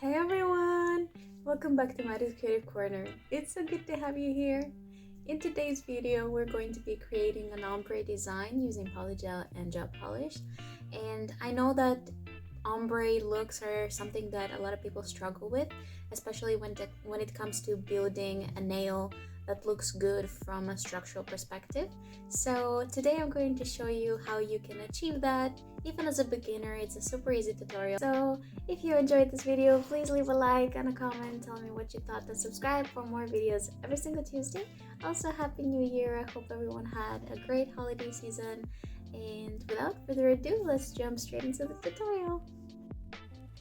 Hey everyone! Welcome back to Maddie's Creative Corner. It's so good to have you here. In today's video, we're going to be creating an ombre design using polygel and gel polish. And I know that ombre looks are something that a lot of people struggle with, especially when it comes to building a nail that looks good from a structural perspective. So today I'm going to show you how you can achieve that. Even as a beginner, it's a super easy tutorial. So if you enjoyed this video, please leave a like and a comment, tell me what you thought, and subscribe for more videos every single Tuesday. Also, Happy New Year! I hope everyone had a great holiday season. And without further ado, let's jump straight into the tutorial.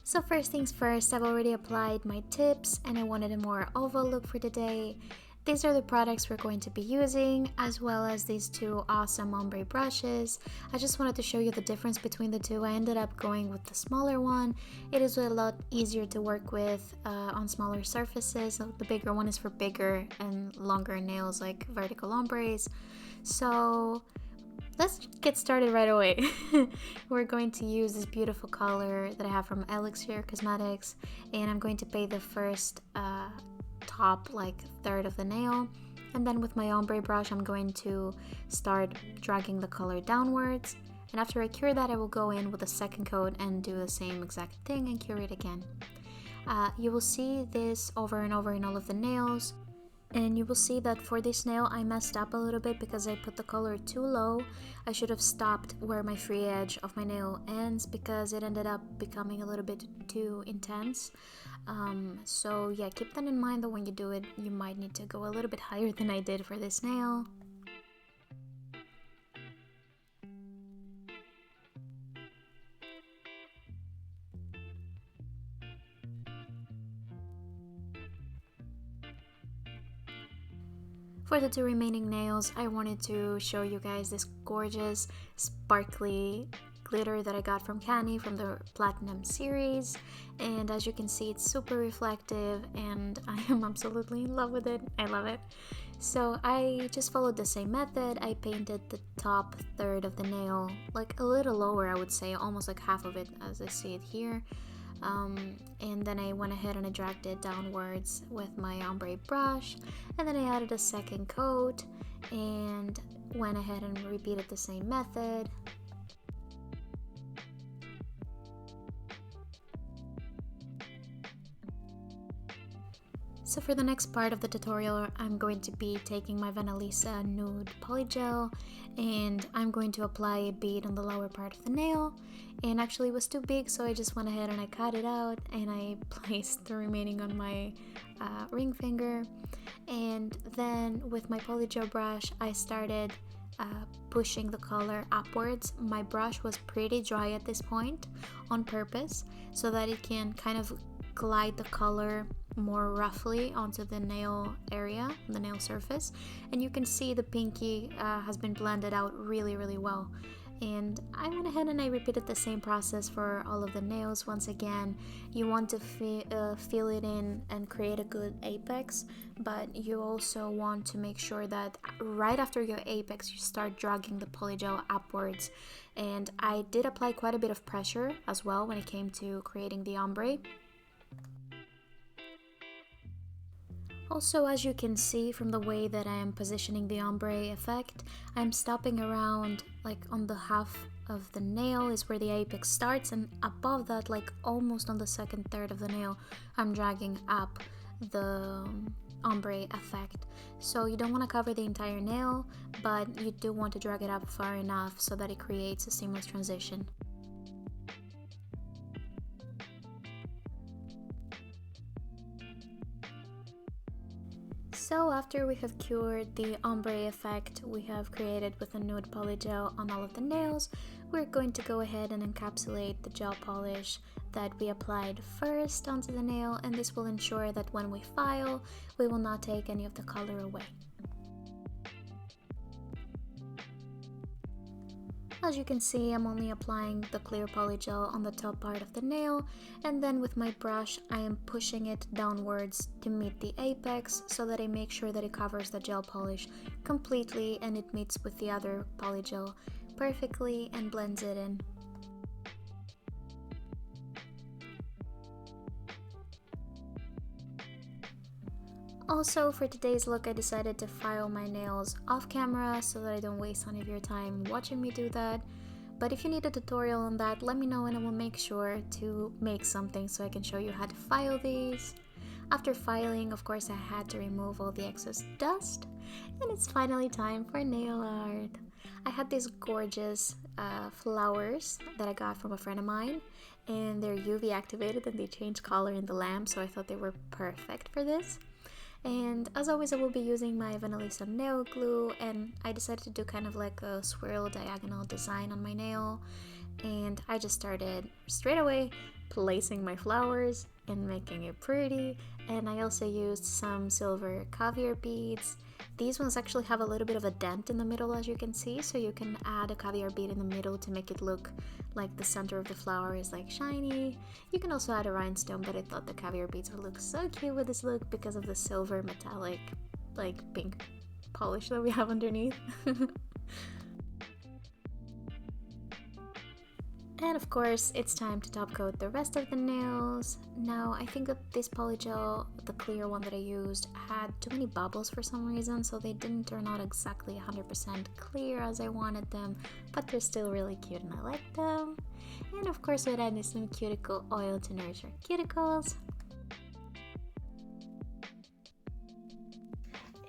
So first things first, I've already applied my tips and I wanted a more oval look for today. These are the products we're going to be using, as well as these two awesome ombre brushes. I just wanted to show you the difference between the two. I ended up going with the smaller one. It is a lot easier to work with on smaller surfaces. The bigger one is for bigger and longer nails, like vertical ombres. So let's get started right away. We're going to use this beautiful color that I have from Elixir Cosmetics, and I'm going to paint the first top like third of the nail, and then with my ombre brush I'm going to start dragging the color downwards, and after I cure that I will go in with a second coat and do the same exact thing and cure it again. You will see this over and over in all of the nails. And you will see that for this nail I messed up a little bit because I put the color too low. I should have stopped where my free edge of my nail ends because it ended up becoming a little bit too intense. So yeah, keep that in mind that when you do it, you might need to go a little bit higher than I did for this nail. For the two remaining nails, I wanted to show you guys this gorgeous sparkly glitter that I got from Canny from the Platinum series, and as you can see it's super reflective and I am absolutely in love with it. I love it. So I just followed the same method. I painted the top third of the nail like a little lower, I would say almost like half of it as I see it here. And then I went ahead and I dragged it downwards with my ombre brush, and then I added a second coat and went ahead and repeated the same method. So for the next part of the tutorial, I'm going to be taking my Vanillisa Nude Polygel and I'm going to apply a bead on the lower part of the nail, and actually it was too big, so I just went ahead and I cut it out and I placed the remaining on my ring finger. And then with my Polygel brush I started pushing the color upwards. My brush was pretty dry at this point on purpose so that it can kind of glide the color more roughly onto the nail area, the nail surface, and you can see the pinky has been blended out really well. And I went ahead and I repeated the same process for all of the nails. Once again, you want to fill it in and create a good apex, but you also want to make sure that right after your apex you start dragging the polygel upwards. And I did apply quite a bit of pressure as well when it came to creating the ombre. Also, as you can see from the way that I am positioning the ombre effect, I'm stopping around like on the half of the nail is where the apex starts, and above that, like almost on the second third of the nail, I'm dragging up the ombre effect. So you don't want to cover the entire nail, but you do want to drag it up far enough so that it creates a seamless transition. So after we have cured the ombre effect we have created with a nude polygel on all of the nails, we're going to go ahead and encapsulate the gel polish that we applied first onto the nail, and this will ensure that when we file, we will not take any of the color away. As you can see, I'm only applying the clear polygel on the top part of the nail, and then with my brush I am pushing it downwards to meet the apex so that I make sure that it covers the gel polish completely and it meets with the other polygel perfectly and blends it in. Also, for today's look, I decided to file my nails off camera so that I don't waste any of your time watching me do that. But if you need a tutorial on that, let me know and I will make sure to make something so I can show you how to file these. After filing, of course, I had to remove all the excess dust, and it's finally time for nail art. I had these gorgeous flowers that I got from a friend of mine, and they're UV activated and they change color in the lamp, so I thought they were perfect for this. And as always, I will be using my Vanillisa nail glue, and I decided to do kind of like a swirl diagonal design on my nail, and I just started straight away placing my flowers and making it pretty. And I also used some silver caviar beads. These ones actually have a little bit of a dent in the middle, as you can see, so you can add a caviar bead in the middle to make it look like the center of the flower is like shiny. You can also add a rhinestone, but I thought the caviar beads would look so cute with this look because of the silver metallic like pink polish that we have underneath. And of course, it's time to top coat the rest of the nails. Now, I think that this Polygel, the clear one that I used, had too many bubbles for some reason, so they didn't turn out exactly 100% clear as I wanted them, but they're still really cute and I like them. And of course, we added some cuticle oil to nourish our cuticles.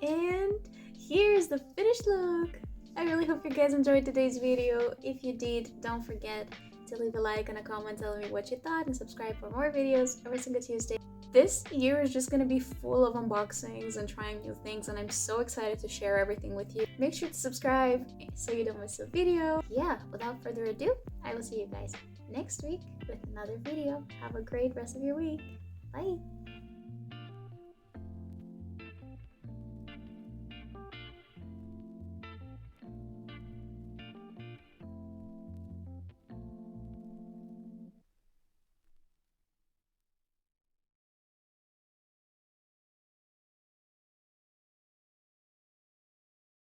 And here's the finished look! I really hope you guys enjoyed today's video. If you did, don't forget to leave a like and a comment telling me what you thought, and subscribe for more videos every single Tuesday. This year is just gonna be full of unboxings and trying new things, and I'm so excited to share everything with you. Make sure to subscribe so you don't miss a video. Yeah, without further ado, I will see you guys next week with another video. Have a great rest of your week. Bye!